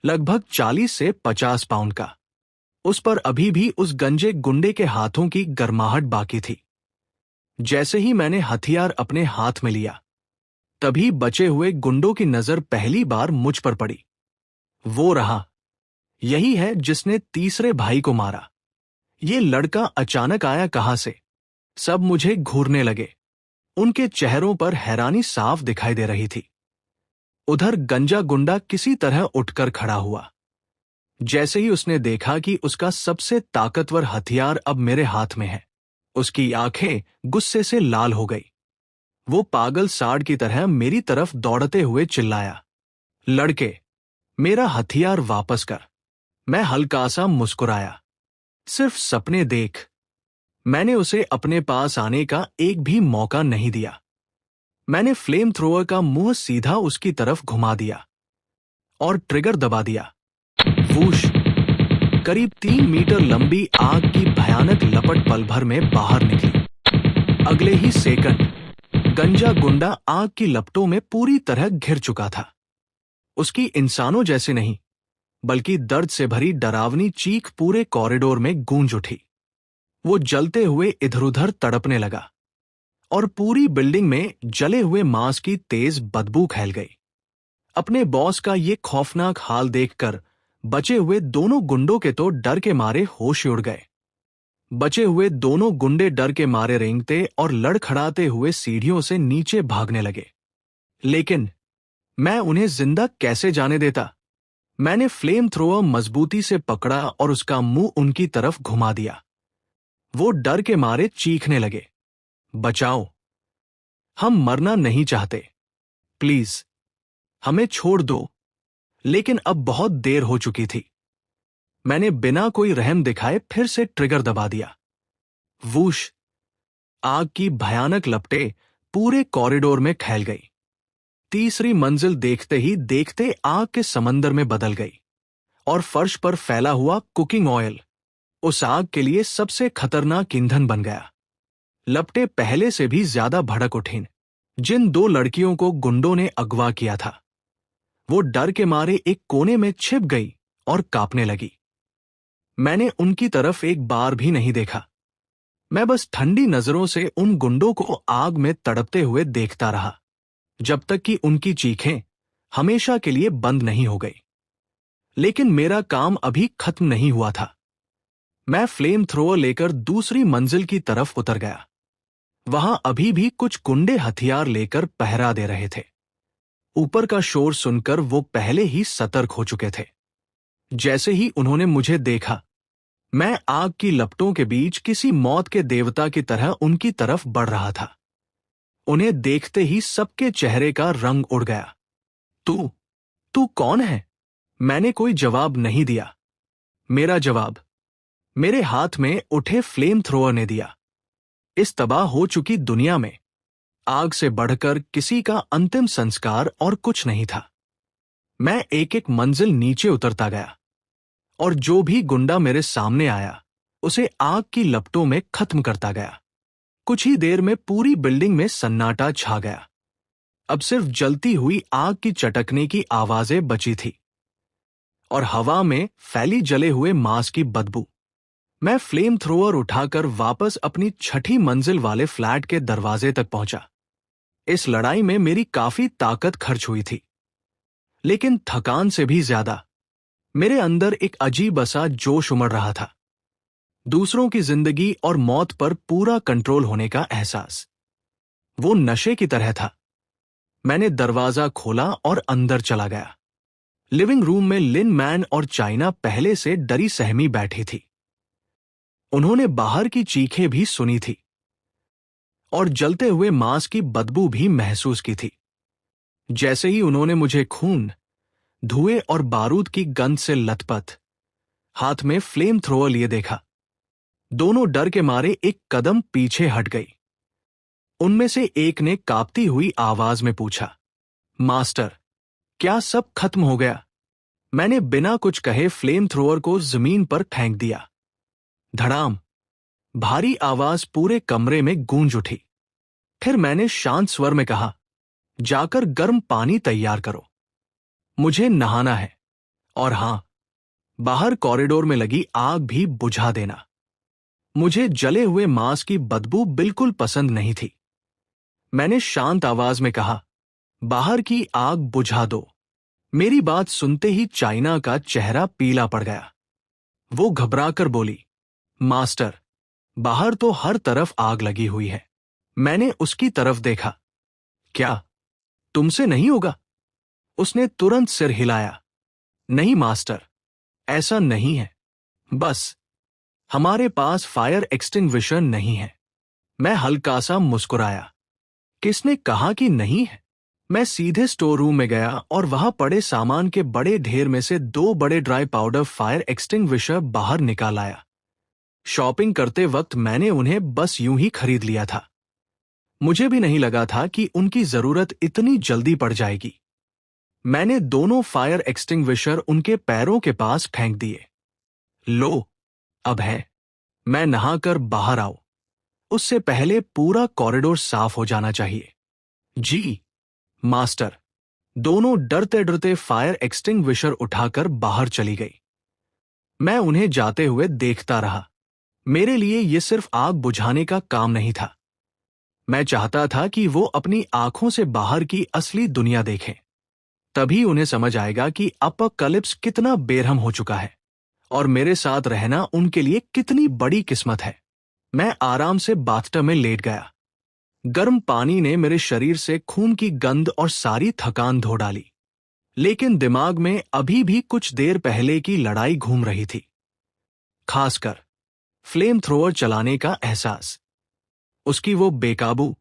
लगभग 40 से 50 पाउंड का। उस पर अभी भी उस गंजे गुंडे के हाथों की गर्माहट बाकी थी। जैसे ही मैंने हथियार अपने हाथ में लिया, तभी बचे हुए गुंडों की नजर पहली बार मुझ पर पड़ी। वो रहा, यही है जिसने तीसरे भाई को मारा। ये लड़का अचानक आया कहां से? सब मुझे घूरने लगे। उनके चेहरों पर हैरानी साफ दिखाई दे रही थी। उधर गंजा गुंडा किसी तरह उठकर खड़ा हुआ। जैसे ही उसने देखा कि उसका सबसे ताकतवर हथियार अब मेरे हाथ में है, उसकी आंखें गुस्से से लाल हो गई। वो पागल सांड की तरह मेरी तरफ दौड़ते हुए चिल्लाया, लड़के, मेरा हथियार वापस कर। मैं हल्का सा मुस्कुराया। सिर्फ सपने देख। मैंने उसे अपने पास आने का एक भी मौका नहीं दिया। मैंने फ्लेम थ्रोअर का मुंह सीधा उसकी तरफ घुमा दिया और ट्रिगर दबा दिया। वूश! करीब 3 मीटर लंबी आग की भयानक लपट पल भर में बाहर निकली। अगले ही सेकंड गंजा गुंडा आग की लपटों में पूरी तरह घिर चुका था। उसकी इंसानों जैसे नहीं, बल्कि दर्द से भरी डरावनी चीख पूरे कॉरिडोर में गूंज उठी। वो जलते हुए इधर-उधर तड़पने लगा और पूरी बिल्डिंग में जले हुए मांस की तेज बदबू फैल गई। अपने बॉस का ये खौफनाक हाल देखकर बचे हुए दोनों गुंडों के तो डर के मारे होश उड़ गए। बचे हुए दोनों गुंडे डर के मारे रेंगते और लड़खड़ाते हुए सीढ़ियों से नीचे भागने लगे। लेकिन मैं उन्हें जिंदा कैसे जाने देता? मैंने फ्लेम थ्रोअर मजबूती से पकड़ा और उसका मुंह उनकी तरफ घुमा दिया। वो डर के मारे चीखने लगे, बचाओ! हम मरना नहीं चाहते। प्लीज, हमें छोड़ दो। लेकिन अब बहुत देर हो चुकी थी। मैंने बिना कोई रहम दिखाए फिर से ट्रिगर दबा दिया। वूश! आग की भयानक लपटें पूरे कॉरिडोर में फैल गई। तीसरी मंजिल देखते ही देखते आग के समंदर में बदल गई और फर्श पर फैला हुआ कुकिंग ऑयल उस आग के लिए सबसे खतरनाक ईंधन बन गया। लपटें पहले से भी ज्यादा भड़क उठीं। जिन 2 लड़कियों को गुंडों ने अगवा किया था, वो डर के मारे एक कोने में छिप गई और कांपने लगी। मैंने उनकी तरफ एक बार भी नहीं देखा। मैं बस ठंडी नजरों से उन गुंडों को आग में तड़पते हुए देखता रहा, जब तक कि उनकी चीखें हमेशा के लिए बंद नहीं हो गई। लेकिन मेरा काम अभी खत्म नहीं हुआ था। मैं फ्लेम थ्रोअर लेकर दूसरी मंजिल की तरफ उतर गया। वहां अभी भी कुछ गुंडे हथियार लेकर पहरा दे रहे थे। ऊपर का शोर सुनकर वो पहले ही सतर्क हो चुके थे। जैसे ही उन्होंने मुझे देखा, मैं आग की लपटों के बीच किसी मौत के देवता की तरह उनकी तरफ बढ़ रहा था। उन्हें देखते ही सबके चेहरे का रंग उड़ गया। तू तू कौन है? मैंने कोई जवाब नहीं दिया। मेरा जवाब मेरे हाथ में उठे फ्लेम थ्रोअर ने दिया। इस तबाह हो चुकी दुनिया में आग से बढ़कर किसी का अंतिम संस्कार और कुछ नहीं था। मैं एक एक मंजिल नीचे उतरता गया और जो भी गुंडा मेरे सामने आया, उसे आग की लपटों में खत्म करता गया। कुछ ही देर में पूरी बिल्डिंग में सन्नाटा छा गया। अब सिर्फ जलती हुई आग की चटकने की आवाजें बची थी और हवा में फैली जले हुए मांस की बदबू। मैं फ्लेम थ्रोअर उठाकर वापस अपनी 6ठी मंजिल वाले फ्लैट के दरवाजे तक पहुंचा। इस लड़ाई में मेरी काफी ताकत खर्च हुई थी, लेकिन थकान से भी ज्यादा मेरे अंदर एक अजीब सा जोश उमड़ रहा था। दूसरों की जिंदगी और मौत पर पूरा कंट्रोल होने का एहसास। वो नशे की तरह था। मैंने दरवाजा खोला और अंदर चला गया। लिविंग रूम में लिन मैन और चाइना पहले से डरी सहमी बैठी थी। उन्होंने बाहर की चीखें भी सुनी थी और जलते हुए मांस की बदबू भी महसूस की थी। जैसे ही उन्होंने मुझे खून, धुएं और बारूद की गंध से लथपथ हाथ में फ्लेम थ्रोअर लिए देखा, दोनों डर के मारे एक कदम पीछे हट गई। उनमें से एक ने कांपती हुई आवाज में पूछा, मास्टर, क्या सब खत्म हो गया? मैंने बिना कुछ कहे फ्लेम थ्रोअर को जमीन पर फेंक दिया। धड़ाम। भारी आवाज पूरे कमरे में गूंज उठी। फिर मैंने शांत स्वर में कहा, जाकर गर्म पानी तैयार करो, मुझे नहाना है। और हां, बाहर कॉरिडोर में लगी आग भी बुझा देना। मुझे जले हुए मांस की बदबू बिल्कुल पसंद नहीं थी। मैंने शांत आवाज में कहा, बाहर की आग बुझा दो। मेरी बात सुनते ही चाइना का चेहरा पीला पड़ गया। वो घबराकर बोली, मास्टर, बाहर तो हर तरफ आग लगी हुई है। मैंने उसकी तरफ देखा। क्या तुमसे नहीं होगा? उसने तुरंत सिर हिलाया। नहीं मास्टर, ऐसा नहीं है। बस हमारे पास फायर एक्सटिंग्विशर नहीं है। मैं हल्का सा मुस्कुराया। किसने कहा कि नहीं है? मैं सीधे स्टोर रूम में गया और वहां पड़े सामान के बड़े ढेर में से 2 बड़े ड्राई पाउडर फायर एक्सटिंग्विशर बाहर निकाल आया। शॉपिंग करते वक्त मैंने उन्हें बस यूं ही खरीद लिया था। मुझे भी नहीं लगा था कि उनकी जरूरत इतनी जल्दी पड़ जाएगी। मैंने दोनों फायर एक्सटिंग्विशर उनके पैरों के पास फेंक दिए। लो, अब है। मैं नहाकर बाहर आओ, उससे पहले पूरा कॉरिडोर साफ हो जाना चाहिए। जी मास्टर। दोनों डरते डरते फायर एक्सटिंग्विशर उठाकर बाहर चली गई। मैं उन्हें जाते हुए देखता रहा। मेरे लिए यह सिर्फ आग बुझाने का काम नहीं था। मैं चाहता था कि वो अपनी आंखों से बाहर की असली दुनिया देखें। तभी उन्हें समझ आएगा कि अपोकलिप्स कितना बेरहम हो चुका है और मेरे साथ रहना उनके लिए कितनी बड़ी किस्मत है। मैं आराम से बाथटब में लेट गया। गर्म पानी ने मेरे शरीर से खून की गंध और सारी थकान धो डाली। लेकिन दिमाग में अभी भी कुछ देर पहले की लड़ाई घूम रही थी। खासकर फ्लेम थ्रोअर चलाने का एहसास, उसकी वो बेकाबू,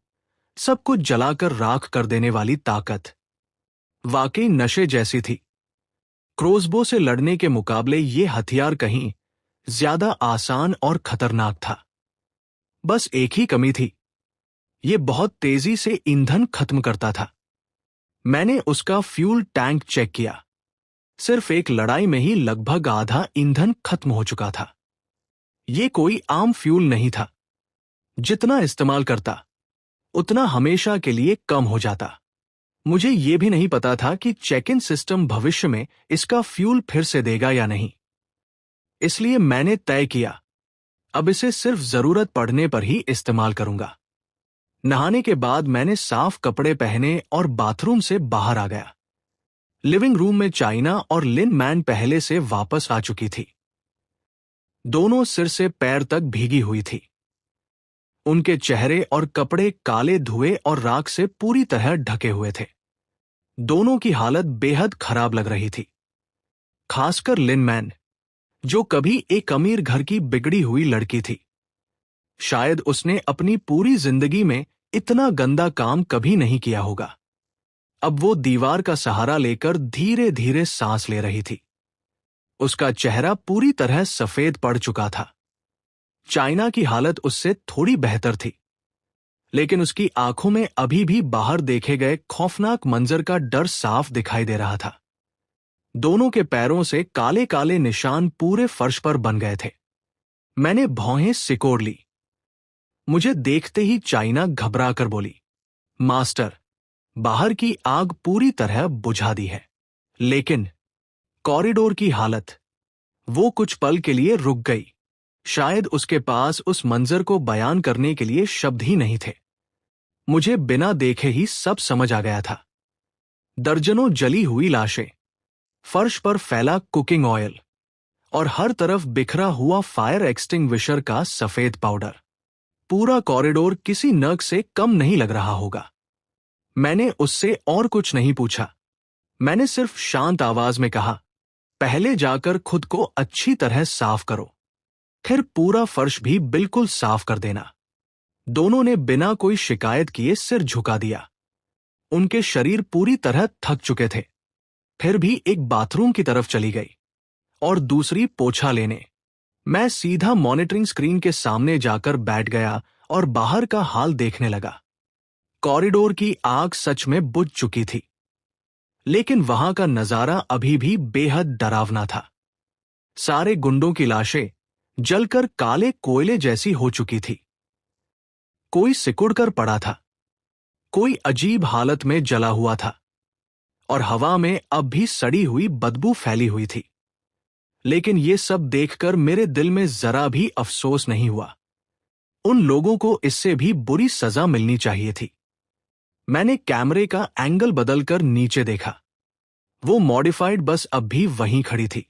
सब कुछ जलाकर राख कर देने वाली ताकत वाकई नशे जैसी थी। क्रोसबो से लड़ने के मुकाबले ये हथियार कहीं ज्यादा आसान और खतरनाक था। बस एक ही कमी थी, ये बहुत तेजी से ईंधन खत्म करता था। मैंने उसका फ्यूल टैंक चेक किया। सिर्फ एक लड़ाई में ही लगभग आधा ईंधन खत्म हो चुका था। ये कोई आम फ्यूल नहीं था। जितना इस्तेमाल करता, उतना हमेशा के लिए कम हो जाता। मुझे ये भी नहीं पता था कि चेक इन सिस्टम भविष्य में इसका फ्यूल फिर से देगा या नहीं। इसलिए मैंने तय किया, अब इसे सिर्फ जरूरत पड़ने पर ही इस्तेमाल करूंगा। नहाने के बाद मैंने साफ कपड़े पहने और बाथरूम से बाहर आ गया। लिविंग रूम में चाइना और लिन मैन पहले से वापस आ चुकी थी। दोनों सिर से पैर तक भीगी हुई थी। उनके चेहरे और कपड़े काले धुएं और राख से पूरी तरह ढके हुए थे। दोनों की हालत बेहद खराब लग रही थी। खासकर लिन मैन, जो कभी एक अमीर घर की बिगड़ी हुई लड़की थी। शायद उसने अपनी पूरी जिंदगी में इतना गंदा काम कभी नहीं किया होगा। अब वो दीवार का सहारा लेकर धीरे धीरे सांस ले रही थी। उसका चेहरा पूरी तरह सफेद पड़ चुका था। चाइना की हालत उससे थोड़ी बेहतर थी, लेकिन उसकी आंखों में अभी भी बाहर देखे गए खौफनाक मंजर का डर साफ दिखाई दे रहा था। दोनों के पैरों से काले काले निशान पूरे फर्श पर बन गए थे। मैंने भौहें सिकोड़ ली। मुझे देखते ही चाइना घबरा कर बोली, मास्टर, बाहर की आग पूरी तरह बुझा दी है। लेकिन कॉरिडोर की हालत, वो कुछ पल के लिए रुक गई। शायद उसके पास उस मंजर को बयान करने के लिए शब्द ही नहीं थे। मुझे बिना देखे ही सब समझ आ गया था। दर्जनों जली हुई लाशें, फर्श पर फैला कुकिंग ऑयल और हर तरफ बिखरा हुआ फायर एक्सटिंग्विशर का सफेद पाउडर। पूरा कॉरिडोर किसी नर्क से कम नहीं लग रहा होगा। मैंने उससे और कुछ नहीं पूछा। मैंने सिर्फ शांत आवाज में कहा, पहले जाकर खुद को अच्छी तरह साफ करो, फिर पूरा फर्श भी बिल्कुल साफ कर देना। दोनों ने बिना कोई शिकायत किए सिर झुका दिया। उनके शरीर पूरी तरह थक चुके थे। फिर भी एक बाथरूम की तरफ चली गई और दूसरी पोछा लेने। मैं सीधा मॉनिटरिंग स्क्रीन के सामने जाकर बैठ गया और बाहर का हाल देखने लगा। कॉरिडोर की आग सच में बुझ चुकी थी। लेकिन वहां का नजारा अभी भी बेहद डरावना था। सारे गुंडों की लाशें जलकर काले कोयले जैसी हो चुकी थी। कोई सिकुड़कर पड़ा था, कोई अजीब हालत में जला हुआ था, और हवा में अब भी सड़ी हुई बदबू फैली हुई थी। लेकिन ये सब देखकर मेरे दिल में जरा भी अफसोस नहीं हुआ। उन लोगों को इससे भी बुरी सजा मिलनी चाहिए थी। मैंने कैमरे का एंगल बदलकर नीचे देखा। वो मॉडिफाइड बस अब भी वहीं खड़ी थी।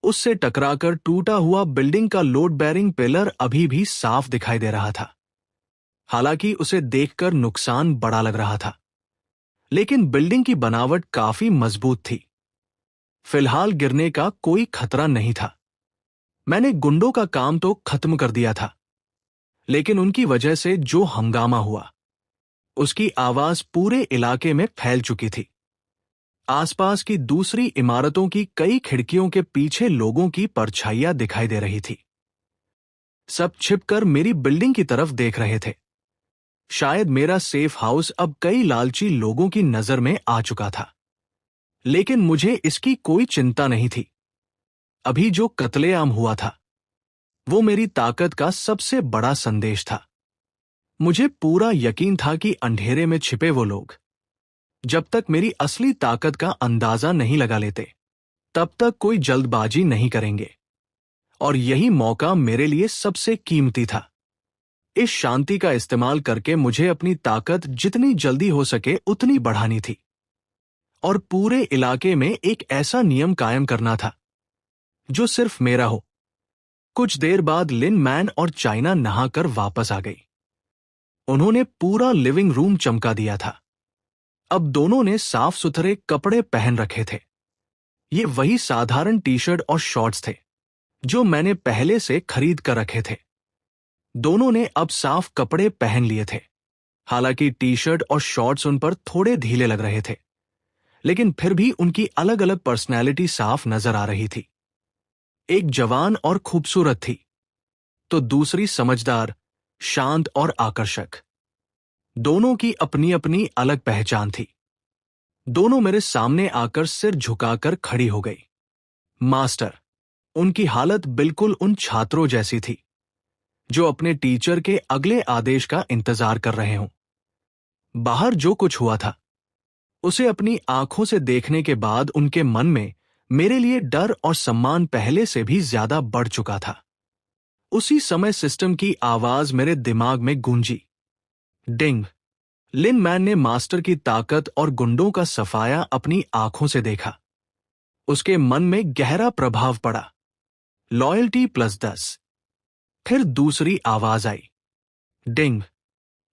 उससे टकराकर टूटा हुआ बिल्डिंग का लोड बेयरिंग पिलर अभी भी साफ दिखाई दे रहा था। हालांकि उसे देखकर नुकसान बड़ा लग रहा था, लेकिन बिल्डिंग की बनावट काफी मजबूत थी। फिलहाल गिरने का कोई खतरा नहीं था। मैंने गुंडों का काम तो खत्म कर दिया था, लेकिन उनकी वजह से जो हंगामा हुआ, उसकी आवाज पूरे इलाके में फैल चुकी थी। आसपास की दूसरी इमारतों की कई खिड़कियों के पीछे लोगों की परछाइयां दिखाई दे रही थी। सब छिपकर मेरी बिल्डिंग की तरफ देख रहे थे। शायद मेरा सेफ हाउस अब कई लालची लोगों की नजर में आ चुका था, लेकिन मुझे इसकी कोई चिंता नहीं थी। अभी जो कत्लेआम हुआ था, वो मेरी ताकत का सबसे बड़ा संदेश था। मुझे पूरा यकीन था कि अंधेरे में छिपे वो लोग, जब तक मेरी असली ताकत का अंदाजा नहीं लगा लेते, तब तक कोई जल्दबाजी नहीं करेंगे। और यही मौका मेरे लिए सबसे कीमती था। इस शांति का इस्तेमाल करके मुझे अपनी ताकत जितनी जल्दी हो सके उतनी बढ़ानी थी, और पूरे इलाके में एक ऐसा नियम कायम करना था जो सिर्फ मेरा हो। कुछ देर बाद लिन मैन और चाइना नहाकर वापस आ गई। उन्होंने पूरा लिविंग रूम चमका दिया था। अब दोनों ने साफ सुथरे कपड़े पहन रखे थे। ये वही साधारण टी शर्ट और शॉर्ट्स थे जो मैंने पहले से खरीद कर रखे थे। दोनों ने अब साफ कपड़े पहन लिए थे। हालांकि टी शर्ट और शॉर्ट्स उन पर थोड़े ढीले लग रहे थे, लेकिन फिर भी उनकी अलग अलग पर्सनैलिटी साफ नजर आ रही थी। एक जवान और खूबसूरत थी, तो दूसरी समझदार, शांत और आकर्षक। दोनों की अपनी अपनी अलग पहचान थी। दोनों मेरे सामने आकर सिर झुकाकर खड़ी हो गई। मास्टर, उनकी हालत बिल्कुल उन छात्रों जैसी थी जो अपने टीचर के अगले आदेश का इंतजार कर रहे हों। बाहर जो कुछ हुआ था, उसे अपनी आंखों से देखने के बाद उनके मन में मेरे लिए डर और सम्मान पहले से भी ज्यादा बढ़ चुका था। उसी समय सिस्टम की आवाज मेरे दिमाग में गूंजी। डिंग। लिन मैन ने मास्टर की ताकत और गुंडों का सफाया अपनी आंखों से देखा। उसके मन में गहरा प्रभाव पड़ा। लॉयल्टी +10। फिर दूसरी आवाज आई। डिंग।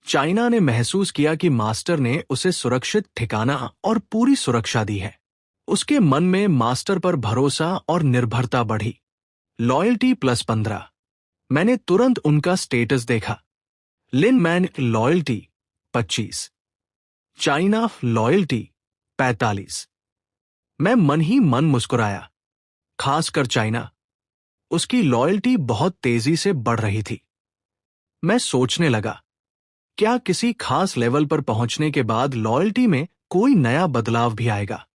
चाइना ने महसूस किया कि मास्टर ने उसे सुरक्षित ठिकाना और पूरी सुरक्षा दी है। उसके मन में मास्टर पर भरोसा और निर्भरता बढ़ी। लॉयल्टी +15। मैंने तुरंत उनका स्टेटस देखा। लिन मैन लॉयल्टी 25, चाइना लॉयल्टी 45। मैं मन ही मन मुस्कुराया, खासकर चाइना। उसकी लॉयल्टी बहुत तेजी से बढ़ रही थी। मैं सोचने लगा, क्या किसी खास लेवल पर पहुंचने के बाद लॉयल्टी में कोई नया बदलाव भी आएगा?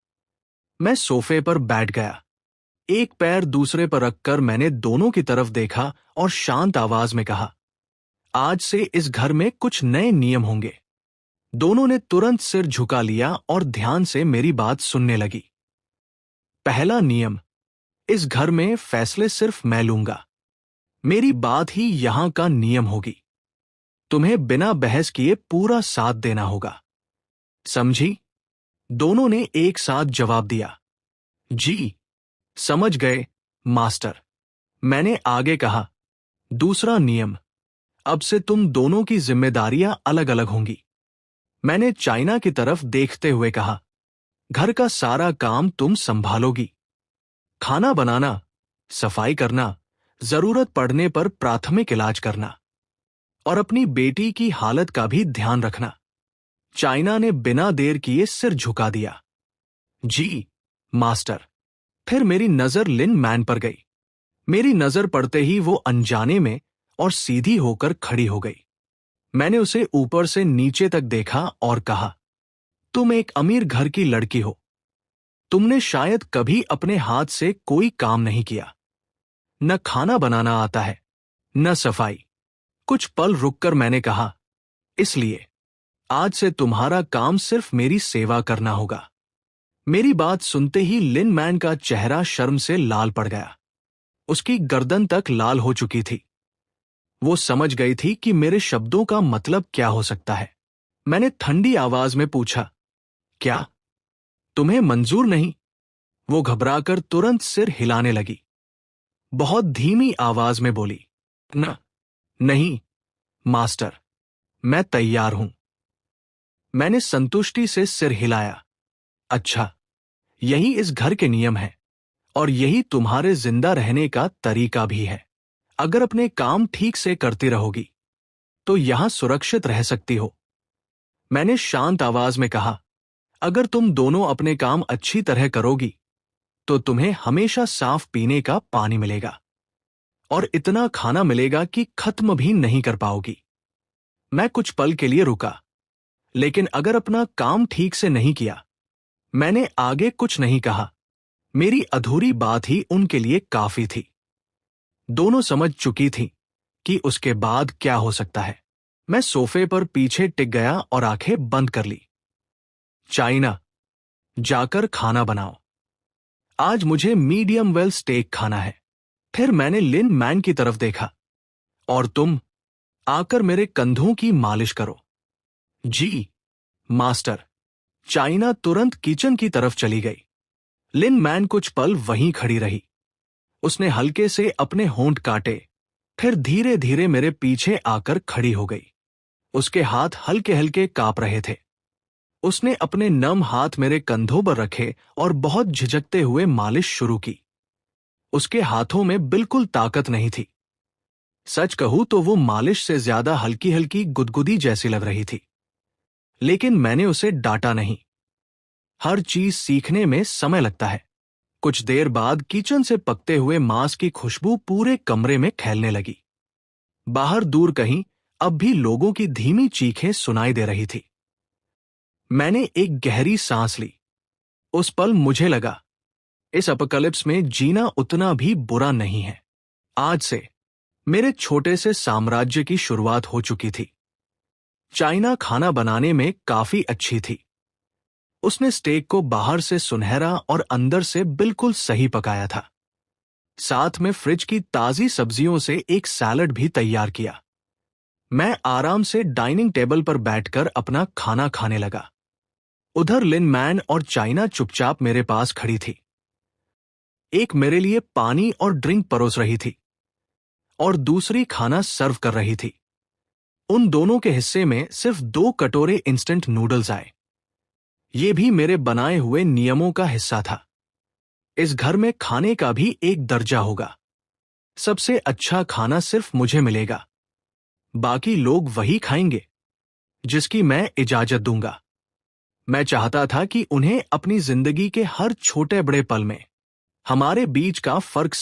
मैं सोफे पर बैठ गया। एक पैर दूसरे पर रखकर मैंने दोनों की तरफ देखा और शांत आवाज में कहा, आज से इस घर में कुछ नए नियम होंगे। दोनों ने तुरंत सिर झुका लिया और ध्यान से मेरी बात सुनने लगी। पहला नियम, इस घर में फैसले सिर्फ मैं लूंगा। मेरी बात ही यहां का नियम होगी। तुम्हें बिना बहस किए पूरा साथ देना होगा, समझी? दोनों ने एक साथ जवाब दिया। जी, समझ गए मास्टर। मैंने आगे कहा, दूसरा नियम, अब से तुम दोनों की जिम्मेदारियां अलग अलग होंगी। मैंने चाइना की तरफ देखते हुए कहा, घर का सारा काम तुम संभालोगी। खाना बनाना, सफाई करना, जरूरत पड़ने पर प्राथमिक इलाज करना, और अपनी बेटी की हालत का भी ध्यान रखना। चाइना ने बिना देर किए सिर झुका दिया। जी मास्टर। फिर मेरी नजर लिन मैन पर गई। मेरी नजर पड़ते ही वो अनजाने में और सीधी होकर खड़ी हो गई। मैंने उसे ऊपर से नीचे तक देखा और कहा, तुम एक अमीर घर की लड़की हो, तुमने शायद कभी अपने हाथ से कोई काम नहीं किया। न खाना बनाना आता है, न सफाई। कुछ पल रुककर मैंने कहा, इसलिए आज से तुम्हारा काम सिर्फ मेरी सेवा करना होगा। मेरी बात सुनते ही लिन मैन का चेहरा शर्म से लाल पड़ गया। उसकी गर्दन तक लाल हो चुकी थी। वो समझ गई थी कि मेरे शब्दों का मतलब क्या हो सकता है। मैंने ठंडी आवाज में पूछा, क्या तुम्हें मंजूर नहीं? वो घबराकर तुरंत सिर हिलाने लगी। बहुत धीमी आवाज में बोली, नहीं मास्टर, मैं तैयार हूं। मैंने संतुष्टि से सिर हिलाया। अच्छा, यही इस घर के नियम है और यही तुम्हारे जिंदा रहने का तरीका भी है। अगर अपने काम ठीक से करती रहोगी तो यहां सुरक्षित रह सकती हो। मैंने शांत आवाज में कहा, अगर तुम दोनों अपने काम अच्छी तरह करोगी तो तुम्हें हमेशा साफ पीने का पानी मिलेगा और इतना खाना मिलेगा कि खत्म भी नहीं कर पाओगी। मैं कुछ पल के लिए रुका, लेकिन अगर अपना काम ठीक से नहीं किया, मैंने आगे कुछ नहीं कहा। मेरी अधूरी बात ही उनके लिए काफी थी। दोनों समझ चुकी थी कि उसके बाद क्या हो सकता है। मैं सोफे पर पीछे टिक गया और आंखें बंद कर ली। चाइना, जाकर खाना बनाओ। आज मुझे मीडियम वेल स्टेक खाना है। फिर मैंने लिन मैन की तरफ देखा, और तुम आकर मेरे कंधों की मालिश करो। जी मास्टर। चाइना तुरंत किचन की तरफ चली गई। लिन मैन कुछ पल वहीं खड़ी रही। उसने हल्के से अपने होंठ काटे, फिर धीरे धीरे मेरे पीछे आकर खड़ी हो गई। उसके हाथ हल्के हल्के कांप रहे थे। उसने अपने नम हाथ मेरे कंधों पर रखे और बहुत झिझकते हुए मालिश शुरू की। उसके हाथों में बिल्कुल ताकत नहीं थी। सच कहूं तो वो मालिश से ज्यादा हल्की हल्की गुदगुदी जैसी लग रही थी। लेकिन मैंने उसे डांटा नहीं। हर चीज सीखने में समय लगता है। कुछ देर बाद किचन से पकते हुए मांस की खुशबू पूरे कमरे में फैलने लगी। बाहर दूर कहीं अब भी लोगों की धीमी चीखें सुनाई दे रही थी। मैंने एक गहरी सांस ली। उस पल मुझे लगा, इस अपकलिप्स में जीना उतना भी बुरा नहीं है। आज से मेरे छोटे से साम्राज्य की शुरुआत हो चुकी थी। चाइना खाना बनाने में काफी अच्छी थी। उसने स्टेक को बाहर से सुनहरा और अंदर से बिल्कुल सही पकाया था। साथ में फ्रिज की ताजी सब्जियों से एक सैलड भी तैयार किया। मैं आराम से डाइनिंग टेबल पर बैठकर अपना खाना खाने लगा। उधर लिन मैन और चाइना चुपचाप मेरे पास खड़ी थी। एक मेरे लिए पानी और ड्रिंक परोस रही थी और दूसरी खाना सर्व कर रही थी। उन दोनों के हिस्से में सिर्फ 2 कटोरे इंस्टेंट नूडल्स आए। ये भी मेरे बनाए हुए नियमों का हिस्सा था। इस घर में खाने का भी एक दर्जा होगा। सबसे अच्छा खाना सिर्फ मुझे मिलेगा। बाकी लोग वही खाएंगे जिसकी मैं इजाजत दूंगा। मैं चाहता था कि उन्हें अपनी जिंदगी के हर छोटे बड़े पल में हमारे बीच का फर्क